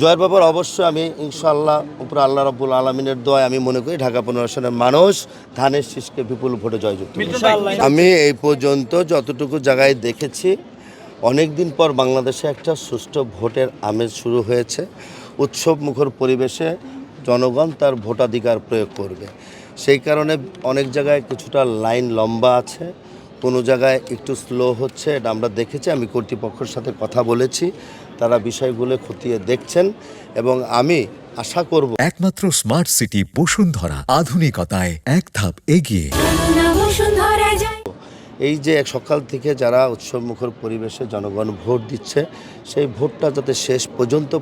জয়ের ব্যাপার অবশ্যই আমি ইনশাআল্লাহ উপরে আল্লাহ রাব্বুল আলামিনের দোয়ায় আমি মনে করি ঢাকা 15 আসনের মানুষ ধানের শীষকে বিপুল ভোটে জয়যুক্ত করবে। আমি এই পর্যন্ত যতটুকু জায়গায় দেখেছি অনেক দিন পর বাংলাদেশে একটা সুষ্ঠু ভোটের আমেজ শুরু হয়েছে। উৎসব মুখর পরিবেশে জনগণ তার ভোটাধিকার প্রয়োগ করবে। সেই কারণে অনেক জায়গায় কিছুটা লাইন লম্বা আছে, কোনো জায়গায় একটু স্লো হচ্ছে, এটা আমরা দেখেছি। আমি কর্তৃপক্ষের সাথে কথা বলেছি, তারা বিষয়গুলো খতিয়ে দেখছেন এবং আমি আশা করব একমাত্র স্মার্ট সিটি বসুন্ধরা আধুনিকতায় এক ধাপ এগিয়ে। এই যে এক সকাল থেকে যারা উৎসবমুখর পরিবেশে জনগণ ভোট দিচ্ছে, সেই ভোটটা যাতে শেষ পর্যন্ত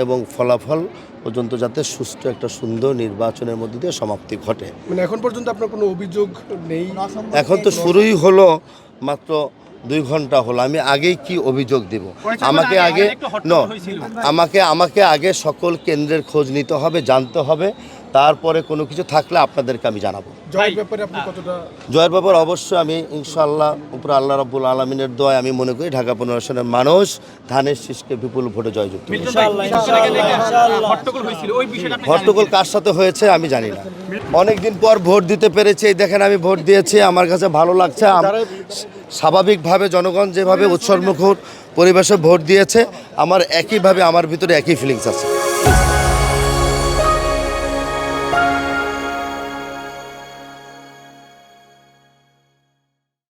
এবং ফলাফল পর্যন্ত যাতে সুষ্ঠু একটা সুন্দর নির্বাচনের মধ্যে দিয়ে সমাপ্তি ঘটে। মানে এখন পর্যন্ত আপনার কোনো অভিযোগ নেই? এখন তো শুরুই হলো, মাত্র 2 ঘন্টা হলো। আমি আগেই কি অভিযোগ দেব? আমাকে আগে সকল কেন্দ্রের খোঁজ নিতে হবে, জানতে হবে, তারপরে কোনো কিছু থাকলে আপনাদেরকে আমি জানাবো। জয়ের ব্যাপারে আপনি কতটা? জয়ের ব্যাপার অবশ্যই আমি ইনশাআল্লাহ উপরে আল্লাহ রাব্বুল আলামিনের দোয়ায় আমি মনে করি ঢাকা 15 আসনের মানুষ ধানের শীষকে বিপুল ভোটে জয়যুক্ত করবে। হট্টগোল কার সাথে হয়েছে আমি জানি না। অনেকদিন পর ভোট দিতে পেরেছি, এই দেখেন আমি ভোট দিয়েছি, আমার কাছে ভালো লাগছে। স্বাভাবিকভাবে জনগণ যেভাবে উৎসবমুখর পরিবেশে ভোট দিয়েছে, আমার একইভাবে আমার ভিতরে একই ফিলিংস আছে।